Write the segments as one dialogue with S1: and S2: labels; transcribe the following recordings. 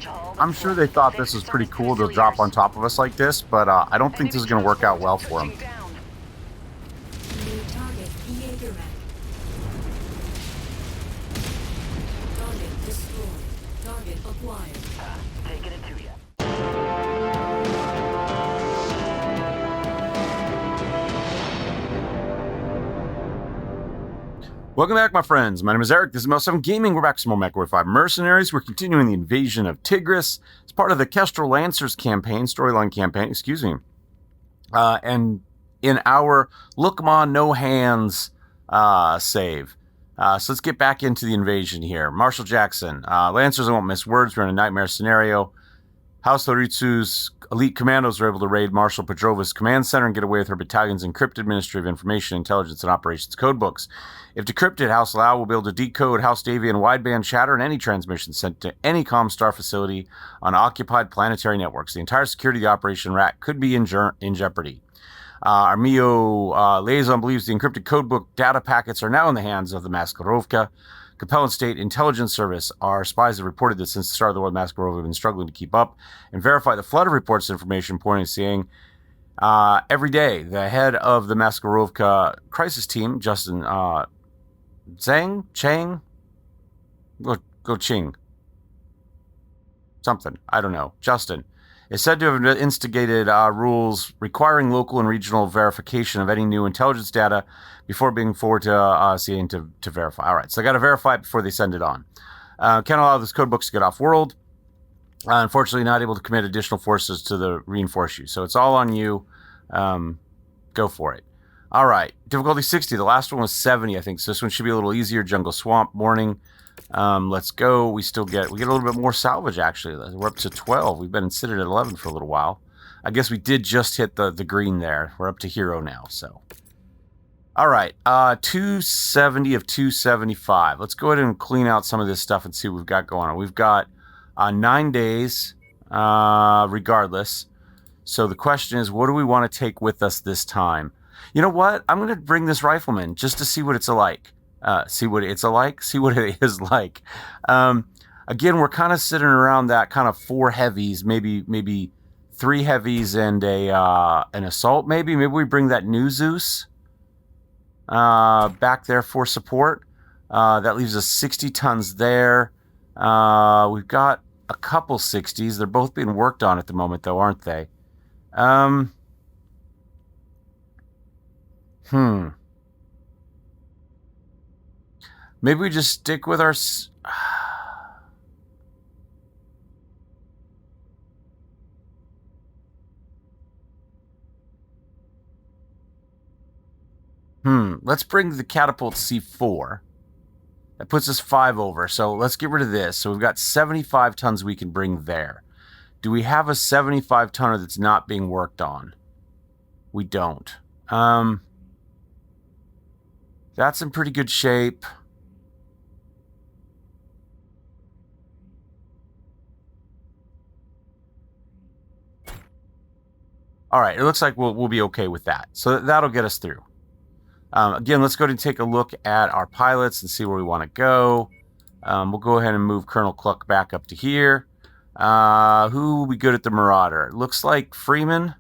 S1: I'm sure they thought this was pretty cool to drop on top of us like this, but I don't think this is going to work out well for them. Welcome back, my friends. My name is Eric. This is Mel7 Gaming. We're back with some more Mechwarrior 5 Mercenaries. We're continuing the invasion of Tigris. It's part of the Kestrel Lancers campaign, storyline campaign, excuse me. And in our Lookma No Hands save. So let's get back into the invasion here. Marshal Jackson. Lancers, I won't miss words. We're in a nightmare scenario. House Loritsu's elite commandos were able to raid Marshal Pedrova's command center and get away with her battalion's encrypted Ministry of Information, Intelligence, and Operations codebooks. If decrypted, House Lau will be able to decode House Davian wideband chatter and any transmission sent to any Comstar facility on occupied planetary networks. The entire security of the Operation Rat could be in jeopardy. Our Mio liaison believes the encrypted codebook data packets are now in the hands of the Mechwarrior. Capellan State Intelligence Service, our spies have reported that since the start of the war, the Mechwarrior have been struggling to keep up and verify the flood of reports and information pointing to saying every day the head of the Mechwarrior crisis team, Justin Chang, go Ching, something, I don't know, Justin, is said to have instigated rules requiring local and regional verification of any new intelligence data before being forwarded to CA to verify. All right, so they got to verify it before they send it on. Can't allow this codebooks to get off-world. Unfortunately, not able to commit additional forces to reinforce you. So it's all on you. Go for it. All right, difficulty 60. The last one was 70, I think. So this one should be a little easier. Jungle Swamp, morning. Let's go. We get a little bit more salvage, actually. We're up to 12. We've been sitting at 11 for a little while. I guess we did just hit the green there. We're up to hero now, so. All right, 270 of 275. Let's go ahead and clean out some of this stuff and see what we've got going on. We've got 9 days, regardless. So the question is, what do we want to take with us this time? You know what? I'm going to bring this rifleman just to see what it's like. See what it is like. Again, we're kind of sitting around that kind of 4 heavies, maybe 3 heavies and an assault. Maybe we bring that new Zeus back there for support. That leaves us 60 tons there. We've got a couple 60s. They're both being worked on at the moment, though, aren't they? Maybe we just stick with our... Let's bring the catapult C4. That puts us 5 over, so let's get rid of this. So we've got 75 tons we can bring there. Do we have a 75 tonner that's not being worked on? We don't. That's in pretty good shape. All right, it looks like we'll be okay with that. So that'll get us through. Again, let's go ahead and take a look at our pilots and see where we want to go. We'll go ahead and move Colonel Cluck back up to here. Who will be good at the Marauder? It looks like Freeman.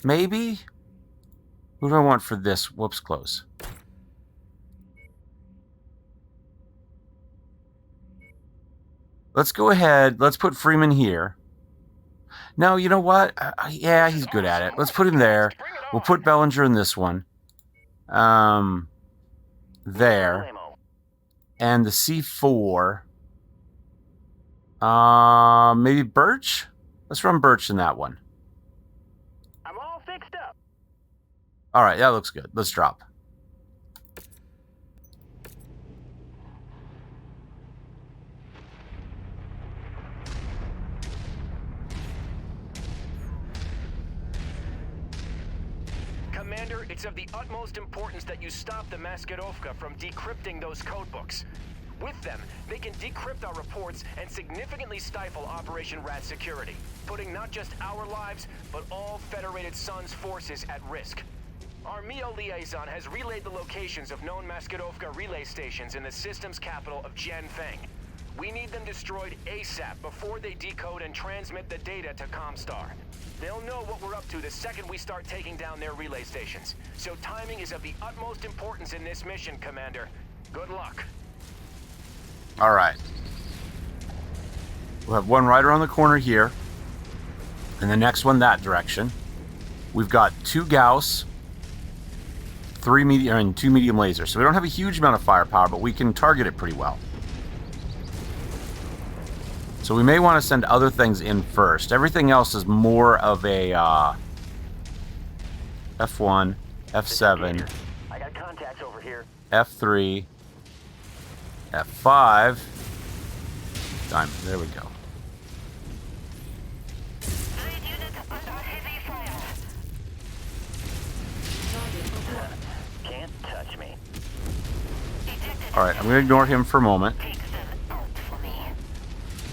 S1: Maybe? Who do I want for this? Whoops, close. Let's go ahead. Let's put Freeman here. No, you know what? Yeah, he's good at it. Let's put him there. We'll put Bellinger in this one. There. And the C4. Maybe Birch? Let's run Birch in that one.
S2: I'm all fixed up.
S1: All right, that looks good. Let's drop.
S2: Commander, it's of the utmost importance that you stop the Mechwarrior from decrypting those codebooks. With them, they can decrypt our reports and significantly stifle Operation Rat security, putting not just our lives, but all Federated Suns forces at risk. Our MEO liaison has relayed the locations of known Maskirovka relay stations in the system's capital of Jianfeng. We need them destroyed ASAP before they decode and transmit the data to Comstar. They'll know what we're up to the second we start taking down their relay stations. So timing is of the utmost importance in this mission, Commander. Good luck.
S1: All right. We'll have one right around the corner here, and the next one that direction. We've got 2 Gauss, 3 medium, and 2 medium lasers. So we don't have a huge amount of firepower, but we can target it pretty well. So we may want to send other things in first. Everything else is more of a F1, F7,
S2: I got contacts over here.
S1: F3, F5. Diamond. There we go.
S2: Can't touch me.
S1: Alright, I'm going to ignore him for a moment.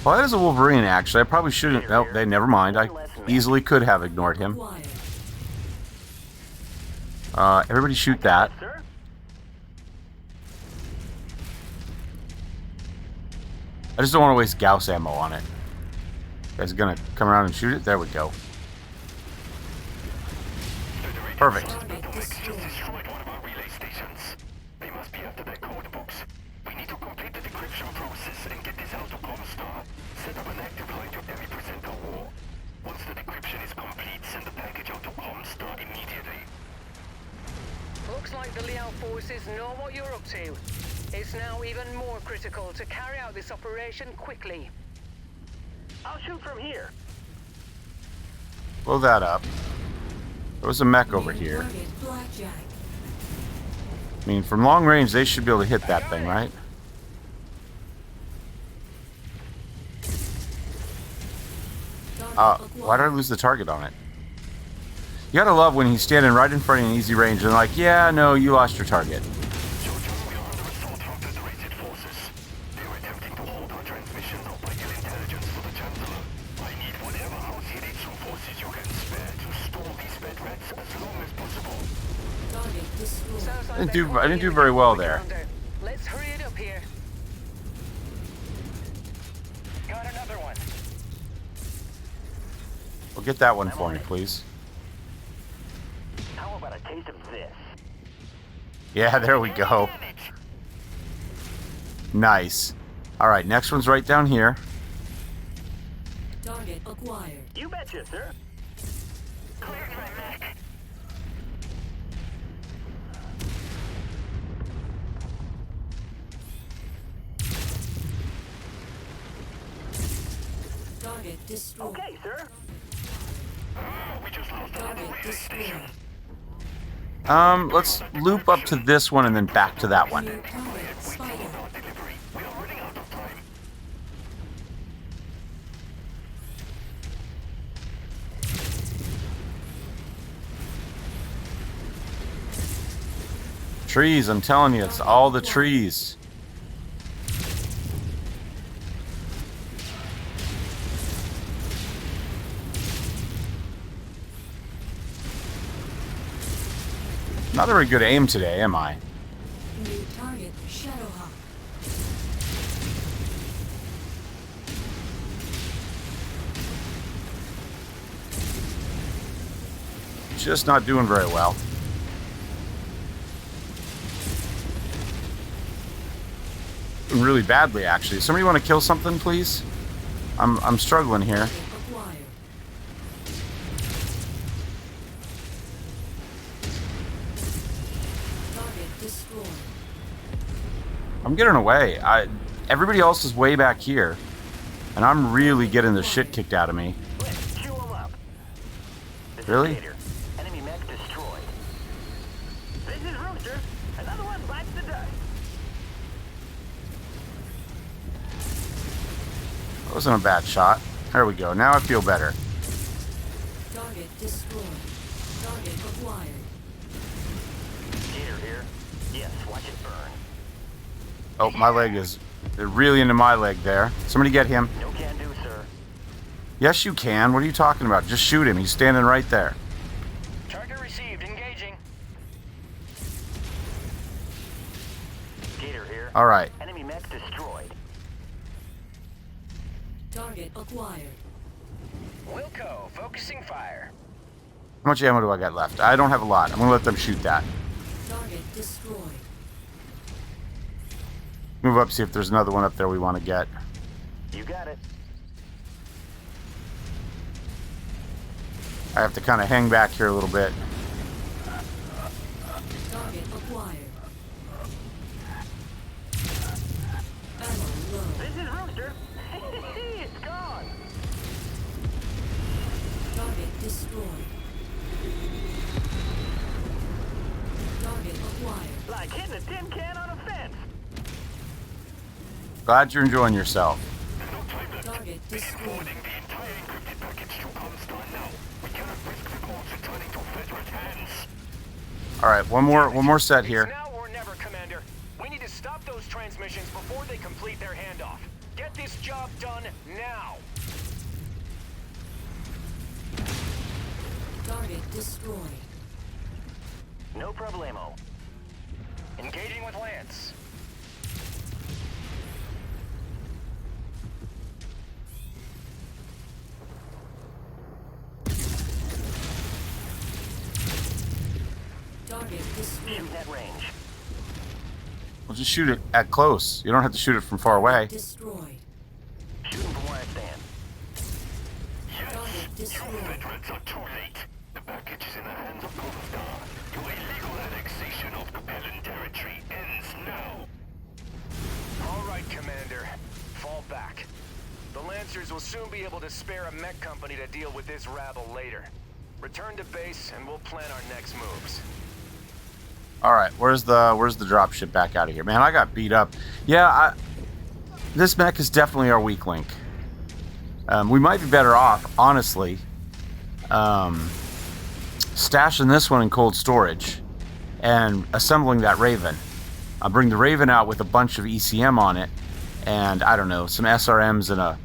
S1: Well, that is a Wolverine, actually. I probably shouldn't... Oh, they never mind. I easily could have ignored him. Everybody shoot that. I just don't want to waste Gauss ammo on it. You guys gonna come around and shoot it? There we go. Perfect.
S3: Looks like the Liao forces know what you're up to. It's now even more critical to carry out this operation quickly.
S2: I'll shoot from here.
S1: Blow that up. There was a mech over here. I mean, from long range, they should be able to hit that thing, right? Why did I lose the target on it? You gotta love when he's standing right in front of you in easy range and like, yeah, no, you lost your target. I didn't do very well there.
S3: Let's hurry it up here.
S2: Got another one.
S1: Well, get that one for me, please.
S2: How about a taste of this?
S1: Yeah, there we go. Nice. Alright, next one's right down here.
S3: Target acquired.
S2: You betcha, sir. Cleared my mech.
S3: Target destroyed.
S2: Okay, sir. We just lost
S3: Target destroyed.
S1: Let's loop up to this one and then back to that one.
S3: Target spider.
S2: We are running out of time.
S1: Trees, I'm telling you, it's all the trees. Not a very good aim today, am I?
S3: New target Shadowhawk.
S1: Just not doing very well. Doing really badly, actually. Somebody want to kill something, please? I'm struggling here.
S3: Acquired. Target destroyed.
S1: I'm getting away. Everybody else is way back here, and I'm really getting the shit kicked out of me.
S2: Let's chew 'em up.
S1: Really?
S2: Enemy mech destroyed. This is Rooster. Another one bites the dust.
S1: That wasn't a bad shot. There we go. Now I feel better.
S3: Target destroyed. Target acquired.
S2: Gator here. Yes, watch it burn.
S1: Oh, my leg is... They're really into my leg there. Somebody get him.
S2: No can do, sir.
S1: Yes, you can. What are you talking about? Just shoot him. He's standing right there.
S2: Target received. Engaging.
S1: All right.
S2: Enemy mech destroyed.
S4: Target acquired.
S2: Wilco, focusing fire.
S1: How much ammo do I got left? I don't have a lot. I'm going to let them shoot that.
S4: Target destroyed.
S1: Move up, see if there's another one up there we want to get.
S2: You got it.
S1: I have to kind of hang back here a little bit.
S4: Target acquired. Ammo low.
S2: This is Rooster. It's gone.
S4: Target destroyed. Target acquired.
S2: Like hitting a tin can on a fence.
S1: Glad you're enjoying yourself.
S4: Target destroyed.
S1: All right, one more set here.
S2: It's now or never, Commander. We need to stop those transmissions before they complete their handoff. Get this job done now.
S4: Target destroyed.
S2: No problemo. Engaging with Lance.
S4: Target destroyed.
S2: Shoot at range.
S1: We'll just shoot it at close. You don't have to shoot it from far away.
S4: Destroyed.
S2: Shooting from where I stand.
S4: Target destroyed.
S5: Veterans are too late. The package is in the hands of Commodore. Your illegal annexation of Capellan territory ends now.
S2: All right, Commander. Fall back. The Lancers will soon be able to spare a mech company to deal with this rabble later. Return to base, and we'll plan our next moves.
S1: All right, where's the drop ship back out of here? Man, I got beat up. Yeah, this mech is definitely our weak link. We might be better off, honestly, stashing this one in cold storage and assembling that Raven. I'll bring the Raven out with a bunch of ECM on it, and I don't know, some SRMs and a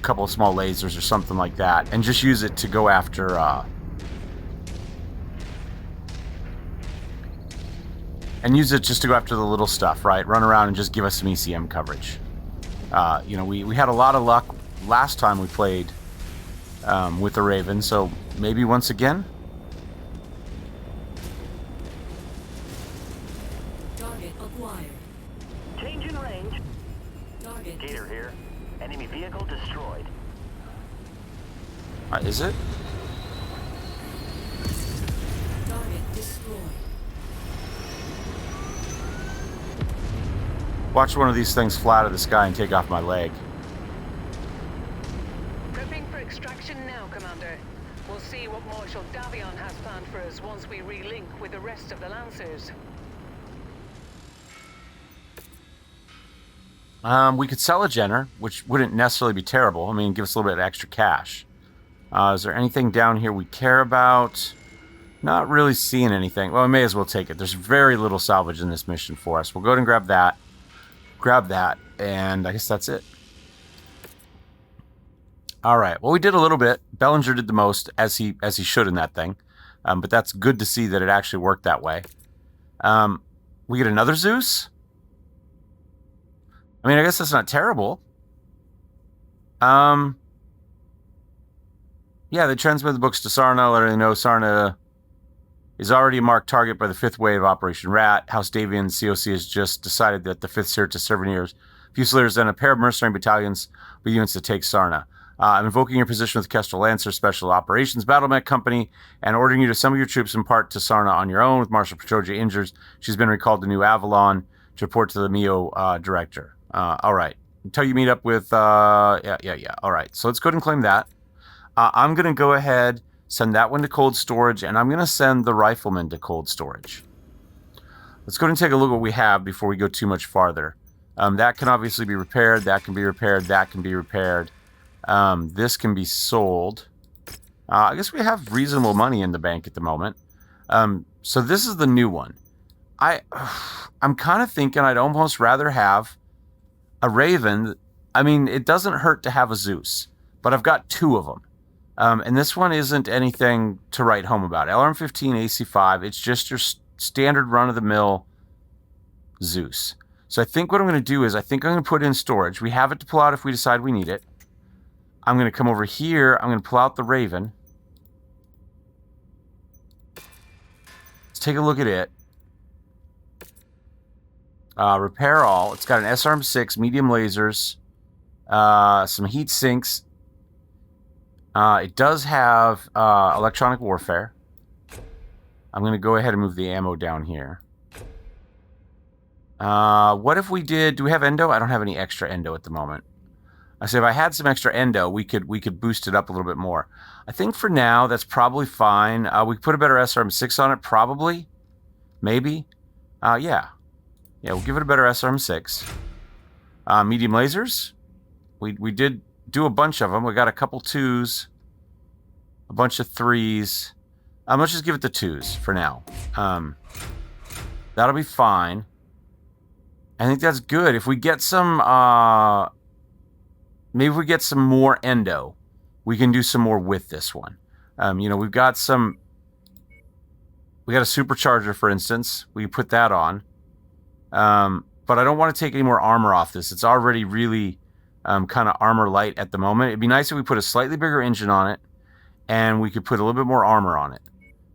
S1: couple of small lasers or something like that, and just use it to go after. And use it just to go after the little stuff, right? Run around and just give us some ECM coverage. We had a lot of luck last time we played with the Raven, so maybe once again.
S4: Target acquired.
S2: Change in range.
S4: Target
S2: Gator here. Enemy vehicle destroyed.
S1: Is it?
S4: Target destroyed.
S1: Watch one of these things fly out of the sky and take off my leg.
S3: Prepping for extraction now, Commander. We'll see what Marshal Davion has planned for us once we relink with the rest of the Lancers.
S1: We could sell a Jenner, which wouldn't necessarily be terrible. I mean, give us a little bit of extra cash. Is there anything down here we care about? Not really seeing anything. Well, we may as well take it. There's very little salvage in this mission for us. We'll go ahead and grab that. And I guess that's it. All right. Well, we did a little bit. Bellinger did the most, as he should in that thing. But that's good to see that it actually worked that way. We get another Zeus? I mean, I guess that's not terrible. Yeah, they transmit the books to Sarna, letting them know Sarna is already a marked target by the 5th wave of Operation Rat. House Davian COC has just decided that the 5th Sirta Serviniers, Fusiliers, and a pair of mercenary battalions will be units to take Sarna. I'm invoking your position with Kestrel Lancer Special Operations Battle Mech Company and ordering you to assemble your troops in part to Sarna on your own with Marshal Petroja injured. She's been recalled to New Avalon to report to the MEO director. All right. Until you meet up with... Yeah. All right. So let's go ahead and claim that. I'm going to go ahead, send that one to cold storage, and I'm going to send the Rifleman to cold storage. Let's go ahead and take a look at what we have before we go too much farther. That can obviously be repaired. That can be repaired. That can be repaired. This can be sold. I guess we have reasonable money in the bank at the moment. So this is the new one. I'm kind of thinking I'd almost rather have a Raven. I mean, it doesn't hurt to have a Zeus, but I've got 2 of them. And this one isn't anything to write home about. LRM-15 AC5, it's just your standard run-of-the-mill Zeus. So I think what I'm going to do is I think I'm going to put in storage. We have it to pull out if we decide we need it. I'm going to come over here. I'm going to pull out the Raven. Let's take a look at it. Repair all. It's got an SRM-6, medium lasers, some heat sinks. It does have electronic warfare. I'm going to go ahead and move the ammo down here. What if we did... Do we have endo? I don't have any extra endo at the moment. I said if I had some extra endo, we could boost it up a little bit more. I think for now, that's probably fine. We could put a better SRM-6 on it, probably. Maybe. Yeah. Yeah, we'll give it a better SRM-6. Medium lasers. We did do a bunch of them. We got a couple 2s. A bunch of 3s. Let's just give it the 2s for now. That'll be fine. I think that's good. If we get some... maybe if we get some more endo, we can do some more with this one. You know, we've got some... We got a supercharger, for instance. We can put that on. But I don't want to take any more armor off this. It's already really kind of armor light at the moment. It'd be nice if we put a slightly bigger engine on it, and we could put a little bit more armor on it.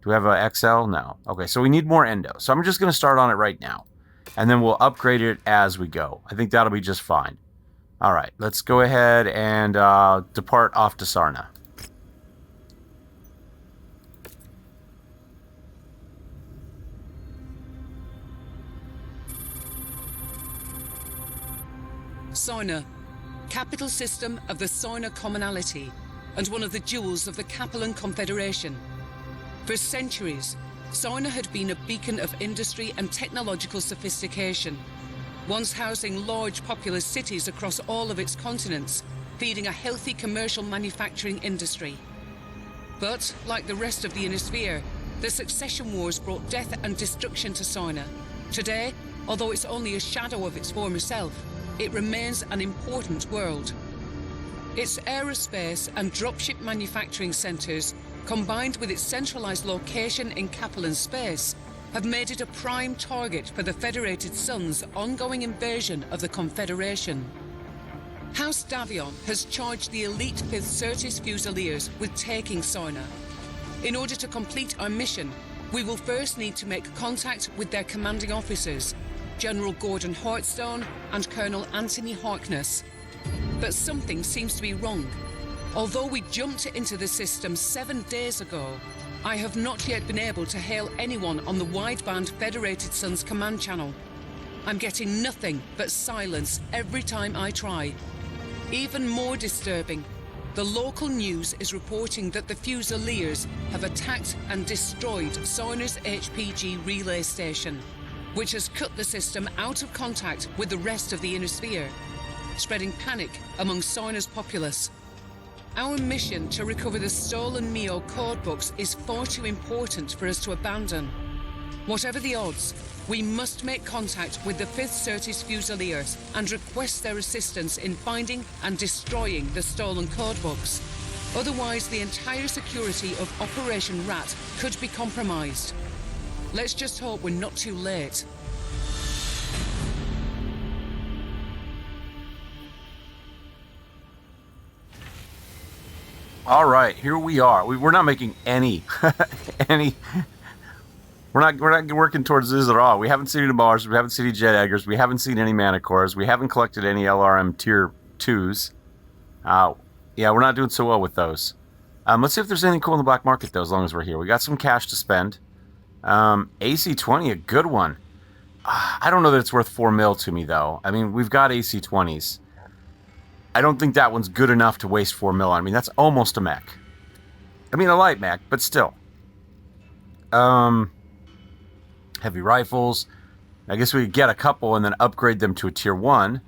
S1: Do we have a XL? No. Okay, so we need more endo. So I'm just going to start on it right now. And then we'll upgrade it as we go. I think that'll be just fine. All right, let's go ahead and depart off to Sarna.
S6: Sarna, capital system of the Sarna Commonality, and one of the jewels of the Capellan Confederation. For centuries, Sarna had been a beacon of industry and technological sophistication, once housing large populous cities across all of its continents, feeding a healthy commercial manufacturing industry. But, like the rest of the Innisphere, the succession wars brought death and destruction to Sarna. Today, although it's only a shadow of its former self, it remains an important world. Its aerospace and dropship manufacturing centers, combined with its centralized location in Capellan space, have made it a prime target for the Federated Sun's ongoing invasion of the Confederation. House Davion has charged the elite 5th Certis Fusiliers with taking Sarna. In order to complete our mission, we will first need to make contact with their commanding officers, General Gordon Hartstone and Colonel Anthony Harkness. But something seems to be wrong. Although we jumped into the system 7 days ago, I have not yet been able to hail anyone on the wideband Federated Sun's command channel. I'm getting nothing but silence every time I try. Even more disturbing, the local news is reporting that the Fusiliers have attacked and destroyed Sarna's HPG relay station, which has cut the system out of contact with the rest of the Innisphere, spreading panic among Sarna's populace. Our mission to recover the stolen Mio codebooks is far too important for us to abandon. Whatever the odds, we must make contact with the 5th Certis Fusiliers and request their assistance in finding and destroying the stolen codebooks. Otherwise, the entire security of Operation Rat could be compromised. Let's just hope we're not too late.
S1: All right, here we are. We're not making any, We're not working towards this at all. We haven't seen any Mars. We haven't seen any Jet Eggers. We haven't seen any Manticores. We haven't collected any LRM Tier 2s. Yeah, we're not doing so well with those. Let's see if there's anything cool in the black market, though, as long as we're here. We got some cash to spend. AC-20, a good one. I don't know that it's worth 4 mil to me, though. I mean, we've got AC-20s. I don't think that one's good enough to waste 4 mil on. I mean, that's almost a mech. I mean, a light mech, but still. Heavy rifles. I guess we could get a couple and then upgrade them to a Tier 1.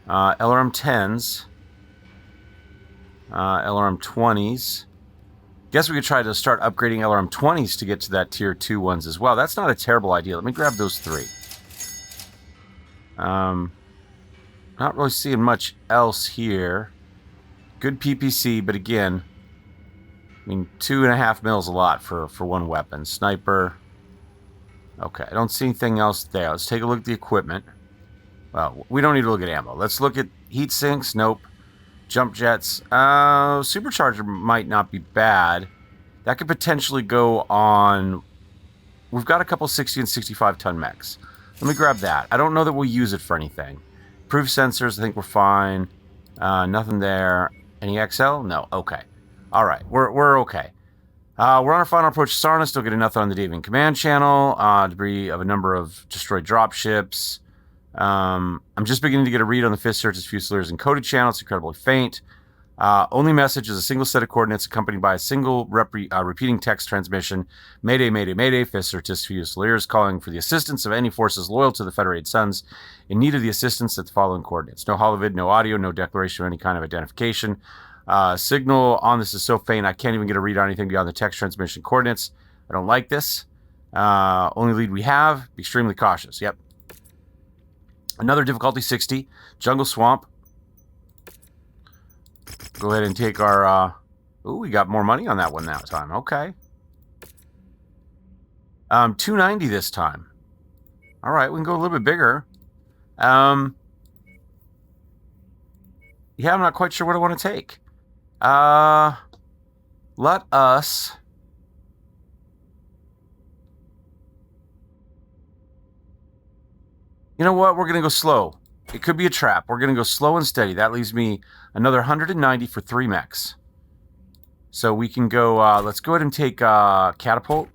S1: LRM 10s. LRM 20s. Guess we could try to start upgrading LRM 20s to get to that Tier 2 ones as well. That's not a terrible idea. Let me grab those 3. Not really seeing much else here. Good PPC, but again, I mean, 2.5 mil is a lot for one weapon. Sniper. Okay, I don't see anything else there. Let's take a look at the equipment. Well, we don't need to look at ammo. Let's look at heat sinks. Nope. Jump jets. Supercharger might not be bad. That could potentially go on... We've got a couple 60 and 65 ton mechs. Let me grab that. I don't know that we'll use it for anything. Proof sensors, I think we're fine. Nothing there. Any XL? No. Okay. All right. We're okay. We're on our final approach to Sarna. Still getting nothing on the Deviant command channel. Debris of a number of destroyed dropships. I'm just beginning to get a read on the Fifth Certus Fusiliers encoded channel. It's incredibly faint. Only message is a single set of coordinates accompanied by a single repeating text transmission. Mayday, mayday, mayday. Fifth Certus Fusiliers calling for the assistance of any forces loyal to the Federated Suns in need of the assistance at the following coordinates. No holovid, no audio, no declaration of any kind of identification. Signal on this is so faint I can't even get a read on anything beyond the text transmission coordinates. I don't like this. Only lead we have. Be extremely cautious. Yep. Another difficulty 60. Jungle Swamp. Go ahead and take our... Ooh, we got more money on that one that time. Okay. 290 this time. All right, we can go a little bit bigger. Yeah, I'm not quite sure what I want to take. Let us... You know what? We're going to go slow. It could be a trap. We're going to go slow and steady. That leaves me another 190 for 3 mechs. So we can go... let's go ahead and take Catapult.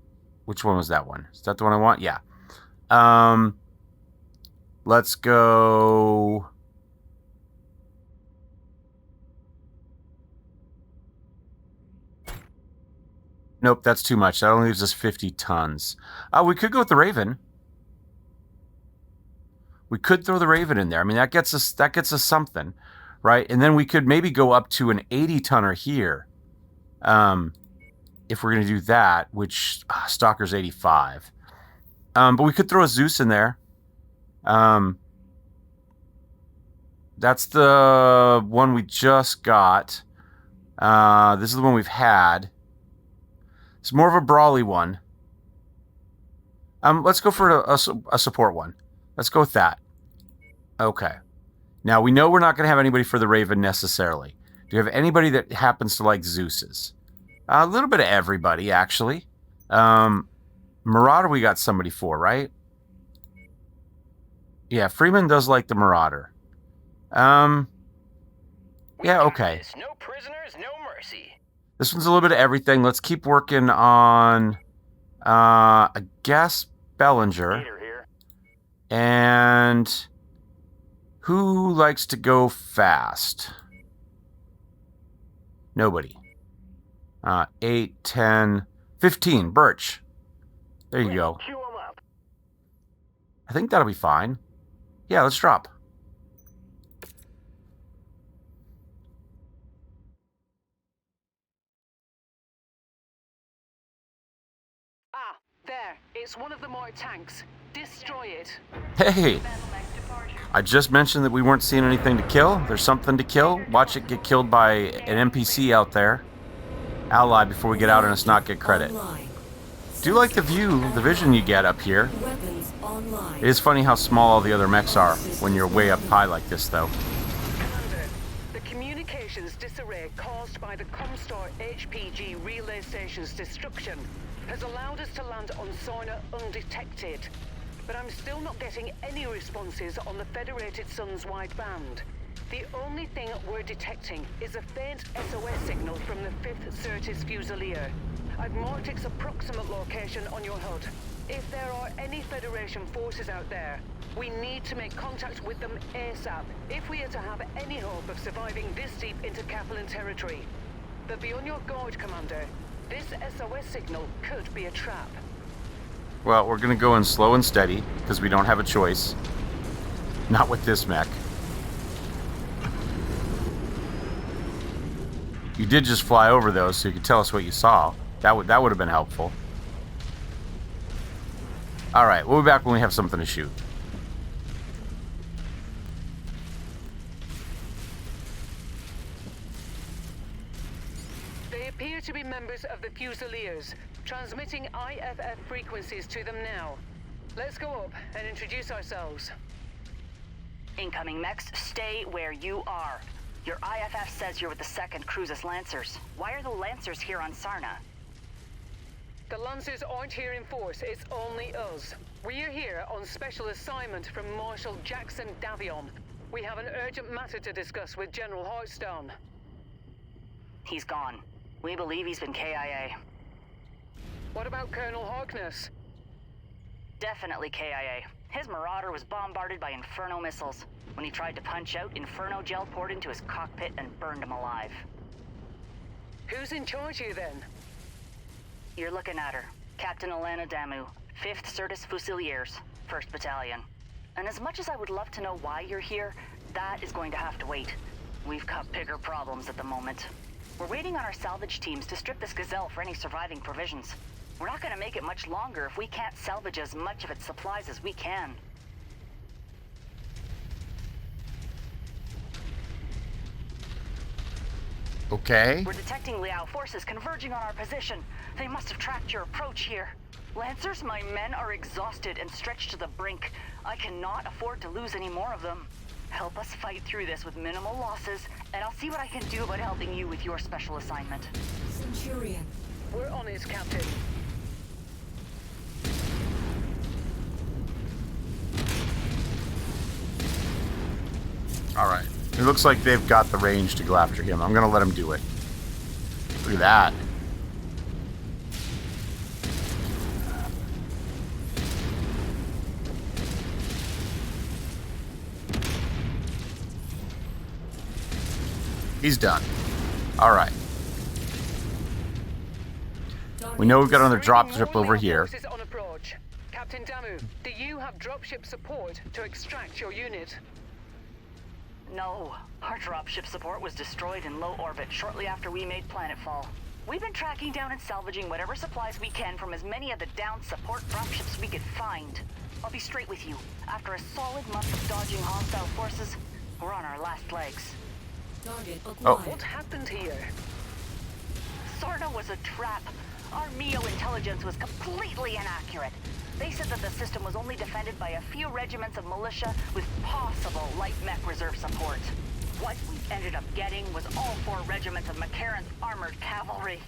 S1: Which one was that one? Is that the one I want? Yeah. Let's go... Nope, that's too much. That only leaves us 50 tons. We could go with the Raven. We could throw the Raven in there. I mean, that gets us something, right? And then we could maybe go up to an 80-tonner here, if we're going to do that, which Stalker's 85. But we could throw a Zeus in there. That's the one we just got. This is the one we've had. It's more of a brawly one. Let's go for a support one. Let's go with that. Okay. Now, we know we're not going to have anybody for the Raven necessarily. Do you have anybody that happens to like Zeus's? A little bit of everybody, actually. Marauder we got somebody for, right? Yeah, Freeman does like the Marauder. Yeah, okay.
S2: No prisoners, no mercy.
S1: This one's a little bit of everything. Let's keep working on, I guess, Bellinger. And who likes to go fast? Nobody. 8, 10, 15. Birch. There you go. I think that'll be fine. Yeah, let's drop.
S3: There, it's one of the more tanks. Destroy it.
S1: Hey! I just mentioned that we weren't seeing anything to kill. There's something to kill. Watch it get killed by an NPC out there. Ally before we get out and us not get credit. Do like the view, the vision you get up here. It is funny how small all the other mechs are when you're way up high like this, though.
S3: Commander, the communications disarray caused by the Comstar HPG relay station's destruction has allowed us to land on Sorna undetected. But I'm still not getting any responses on the Federated Suns wideband. The only thing we're detecting is a faint SOS signal from the 5th Certis Fusilier. I've marked its approximate location on your HUD. If there are any Federation forces out there, we need to make contact with them ASAP if we are to have any hope of surviving this deep into Capellan territory. But be on your guard, Commander. This SOS signal could be a trap.
S1: Well, we're going to go in slow and steady, because we don't have a choice. Not with this mech. You did just fly over those, so you could tell us what you saw. That would have been helpful. Alright, we'll be back when we have something to shoot.
S3: They appear to be members of the Fusiliers, transmitting IFF frequencies to them now. Let's go up and introduce ourselves.
S7: Incoming mechs, stay where you are. Your IFF says you're with the 2nd Cruises Lancers. Why are the Lancers here on Sarna?
S3: The Lancers aren't here in force, it's only us. We're here on special assignment from Marshal Jackson Davion. We have an urgent matter to discuss with General Heartstone.
S7: He's gone. We believe he's been KIA.
S3: What about Colonel Harkness?
S7: Definitely KIA. His Marauder was bombarded by Inferno missiles. When he tried to punch out, Inferno gel poured into his cockpit and burned him alive.
S3: Who's in charge here then?
S7: You're looking at her. Captain Alanna Damu, 5th Certus Fusiliers, 1st Battalion. And as much as I would love to know why you're here, that is going to have to wait. We've got bigger problems at the moment. We're waiting on our salvage teams to strip this Gazelle for any surviving provisions. We're not going to make it much longer if we can't salvage as much of its supplies as we can.
S1: Okay.
S7: We're detecting Liao forces converging on our position. They must have tracked your approach here. Lancers, my men are exhausted and stretched to the brink. I cannot afford to lose any more of them. Help us fight through this with minimal losses, and I'll see what I can do about helping you with your special assignment.
S4: Centurion.
S3: We're on it, Captain.
S1: All right. It looks like they've got the range to go after him. I'm going to let him do it. Look at that. He's done. All right. We know we've got another dropship over here.
S3: Forces on approach. Captain Damu, do you have dropship support to extract your unit?
S7: No. Our dropship support was destroyed in low orbit shortly after we made planetfall. We've been tracking down and salvaging whatever supplies we can from as many of the downed support dropships we could find. I'll be straight with you. After a solid month of dodging hostile forces, we're on our last legs.
S4: Target acquired.
S1: Oh.
S3: What happened here?
S7: Sarna was a trap. Our MEO intelligence was completely inaccurate. They said that the system was only defended by a few regiments of militia with possible light mech reserve support. What we ended up getting was all 4 regiments of Mechwarrion's armored cavalry.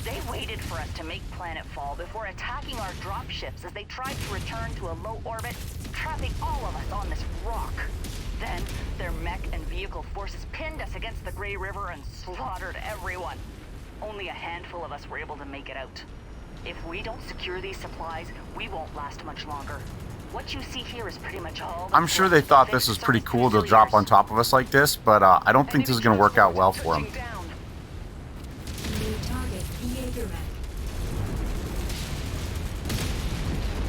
S7: They waited for us to make planetfall before attacking our dropships as they tried to return to a low orbit, trapping all of us on this rock. Then, their mech and vehicle forces pinned us against the Grey River and slaughtered everyone. Only a handful of us were able to make it out. If we don't secure these supplies, we won't last much longer. What you see here is pretty much all.
S1: I'm sure they thought this was pretty cool to drop on top of us like this, but I don't think this is going to work out well for them.
S4: New target, Jaeger mech.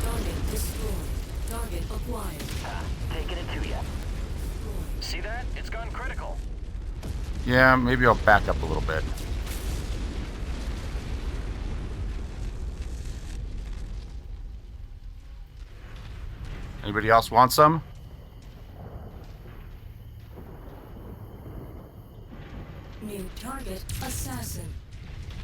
S4: Target destroyed. Target acquired.
S2: Taking it to you. See that? It's gone critical.
S1: Yeah, maybe I'll back up a little bit. Anybody else want some?
S4: New target, assassin.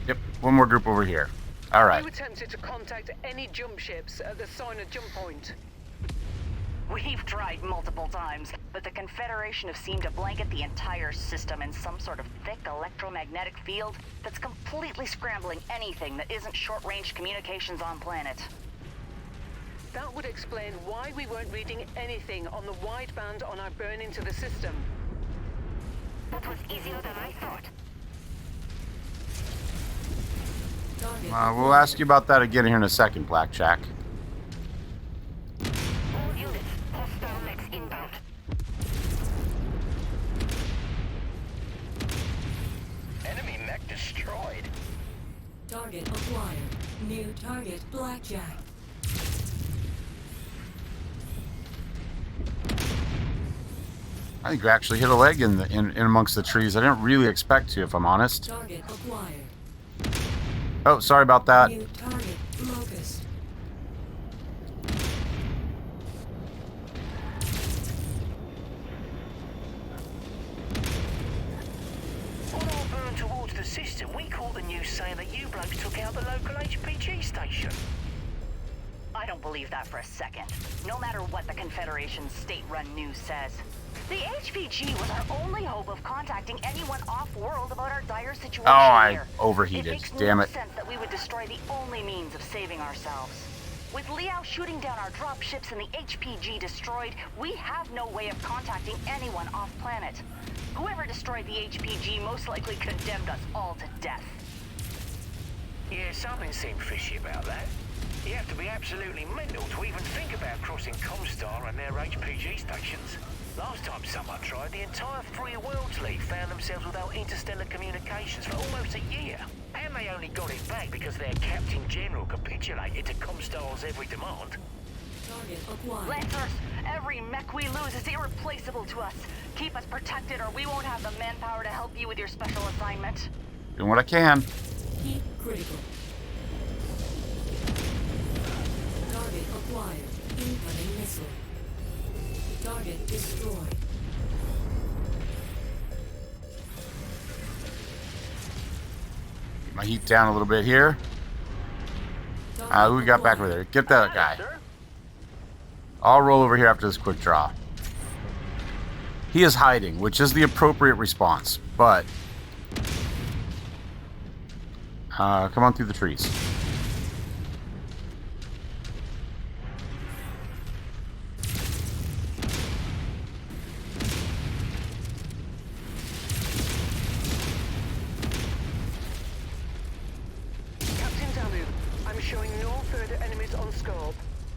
S1: Yep, one more group over here. All right.
S3: You attempted to contact any jump ships at the Sarna jump point.
S7: We've tried multiple times, but the Confederation have seemed to blanket the entire system in some sort of thick electromagnetic field that's completely scrambling anything that isn't short-range communications on planet.
S3: That would explain why we weren't reading anything on the wideband on our burn into the system.
S7: That was easier than I thought.
S4: Target
S1: We'll ask you about that again here in a second, Blackjack.
S7: All units, hostile mechs inbound.
S2: Enemy mech destroyed.
S4: Target acquired. New target, Blackjack.
S1: I think we actually hit a leg in amongst the trees. I didn't really expect to, if I'm honest.
S4: Target acquired.
S1: Oh, sorry about that.
S4: New target, Locust.
S2: On our burn towards the system, we caught the news saying that you blokes took out the local HPG station.
S7: I don't believe that for a second. No matter what the Confederation's state-run news says. The HPG was our only hope of contacting anyone off-world about our dire situation
S1: Oh, I
S7: here.
S1: overheated.
S7: It makes
S1: Damn
S7: no
S1: it.
S7: sense that we would destroy the only means of saving ourselves. With Liao shooting down our drop ships and the HPG destroyed, we have no way of contacting anyone off-planet. Whoever destroyed the HPG most likely condemned us all to death.
S2: Yeah, something seemed fishy about that. You have to be absolutely mental to even think about crossing Comstar and their HPG stations. Last time someone tried, the entire Free Worlds League found themselves without interstellar communications for almost a year. And they only got it back because their Captain General capitulated to Comstar's every demand.
S4: Target acquired.
S7: Lancers, every mech we lose is irreplaceable to us. Keep us protected or we won't have the manpower to help you with your special assignment.
S1: Doing what I can.
S4: Heat critical. Target acquired. Incoming missile. Target destroyed.
S1: Get my heat down a little bit here. Who we got back over there? Get that guy. I'll roll over here after this quick draw. He is hiding, which is the appropriate response, but come on through the trees.
S3: Captain Damu, I'm showing no further enemies on scope.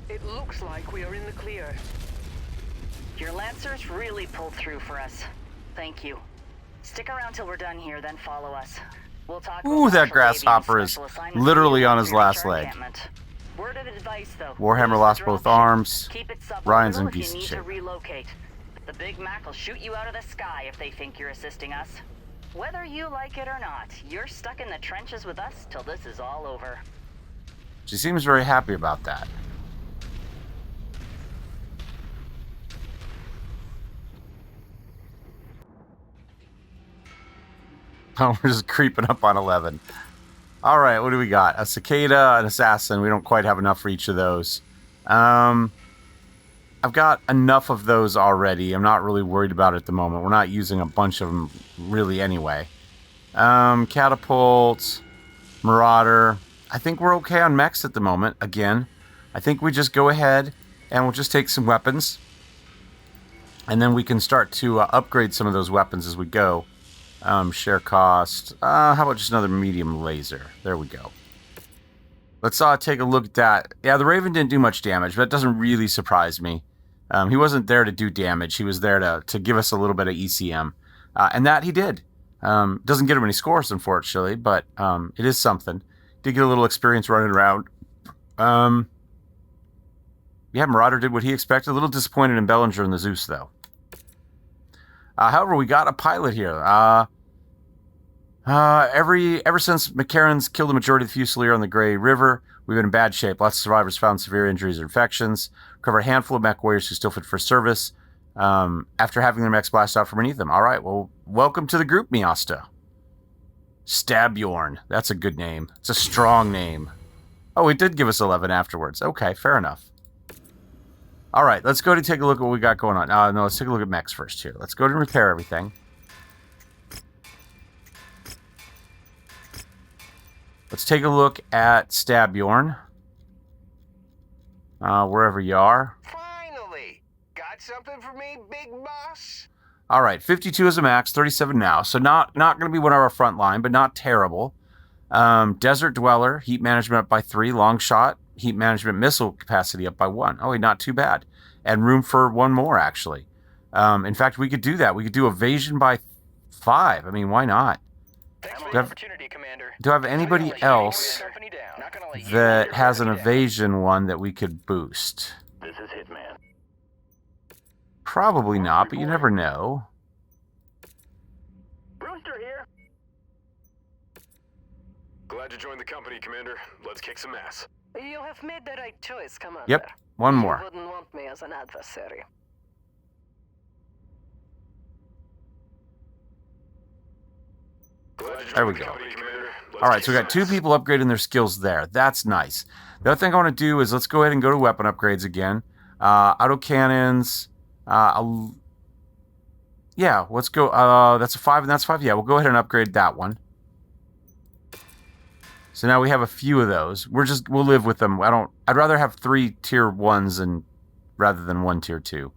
S3: It looks like we are in the clear.
S7: Your Lancers really pulled through for us. Thank you. Stick around till we're done here, then follow us. We'll talk
S1: Ooh,
S7: with
S1: that
S7: Marshal Davey and
S1: grasshopper is
S7: special assignments
S1: literally
S7: for
S1: on his
S7: your
S1: last
S7: future
S1: leg.
S7: encampment. Word of advice, though.
S1: Warhammer
S7: Use
S1: lost
S7: the
S1: both
S7: dropship.
S1: arms.
S7: Keep it
S1: Ryan's in
S7: suborbital if you
S1: decent
S7: need
S1: shape.
S7: to relocate. The Big Mac will shoot you out of the sky if they think you're assisting us. Whether you like it or not, you're stuck in the trenches with us till this is all over.
S1: She seems very happy about that. Oh, we're just creeping up on 11. All right, what do we got? A cicada, an assassin. We don't quite have enough for each of those. I've got enough of those already. I'm not really worried about it at the moment. We're not using a bunch of them really anyway. Catapult, Marauder. I think we're okay on mechs at the moment. Again, I think we just go ahead and we'll just take some weapons. And then we can start to upgrade some of those weapons as we go. Share cost. How about just another medium laser? There we go. Let's take a look at that. Yeah, the Raven didn't do much damage, but that doesn't really surprise me. He wasn't there to do damage. He was there to give us a little bit of ECM. And that he did. Doesn't get him any scores, unfortunately, but it is something. Did get a little experience running around. Yeah, Marauder did what he expected. A little disappointed in Bellinger and the Zeus, though. However, we got a pilot here. Ever since McCarran's killed the majority of the Fusilier on the Grey River, we've been in bad shape. Lots of survivors found severe injuries or infections. Cover a handful of mech warriors who still fit for service after having their mechs blast out from beneath them. All right, well, welcome to the group, Miasta. Stabjorn. That's a good name. It's a strong name. Oh, it did give us 11 afterwards. Okay, fair enough. All right, let's go to take a look at what we got going on. No, let's take a look at mechs first here. Let's go to repair everything. Let's take a look at Stabjorn. Wherever you are.
S2: Finally! Got something for me, big boss?
S1: All right, 52 is a max, 37 now. So not going to be one of our front line, but not terrible. Desert Dweller, heat management up by 3. Long shot, heat management missile capacity up by 1. Oh, not too bad. And room for 1 more, actually. In fact, we could do that. We could do evasion by 5. I mean, why not?
S2: Thanks for the opportunity, Commander.
S1: Do I have anybody else that has an evasion one that we could boost?
S5: This is Hitman.
S1: Probably not, but you never know.
S5: Rooster here.
S8: Glad you joined the company, Commander. Let's kick some ass.
S3: You have made the right choice, Commander.
S1: Yep, one more.
S3: You wouldn't want me as an adversary.
S1: There we go. All right, so we got 2 people upgrading their skills there. That's nice. The other thing I want to do is let's go ahead and go to weapon upgrades again. Autocannons. Yeah, let's go. That's a 5 and that's 5. Yeah, we'll go ahead and upgrade that one. So now we have a few of those. We'll live with them. I'd rather have 3 tier 1s rather than 1 tier 2.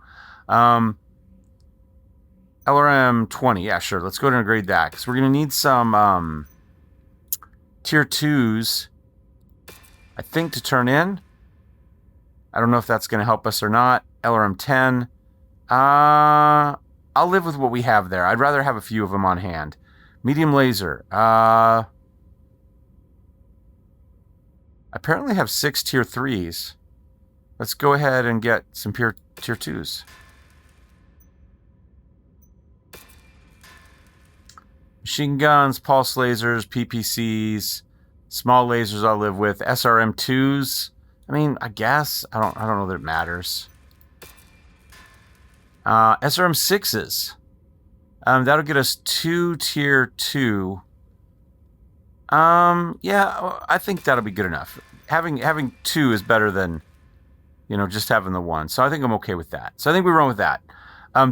S1: LRM 20. Yeah, sure. Let's go ahead and upgrade that because we're going to need some tier 2s, I think, to turn in. I don't know if that's going to help us or not. LRM 10. I'll live with what we have there. I'd rather have a few of them on hand. Medium laser. I apparently have 6 tier 3s. Let's go ahead and get some tier 2s. Machine guns, pulse lasers, PPCs, small lasers I'll live with. SRM 2s. I mean, I guess. I don't know that it matters. SRM 6s. That'll get us 2 tier 2. Yeah, I think that'll be good enough. Having 2 is better than, just having the 1. So I think I'm okay with that. So I think we run with that.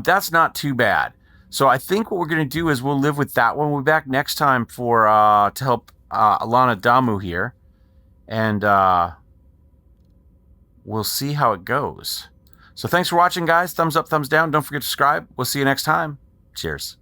S1: That's not too bad. So I think what we're going to do is we'll live with that one. We'll be back next time for to help Alanna Damu here. And we'll see how it goes. So thanks for watching, guys. Thumbs up, thumbs down. Don't forget to subscribe. We'll see you next time. Cheers.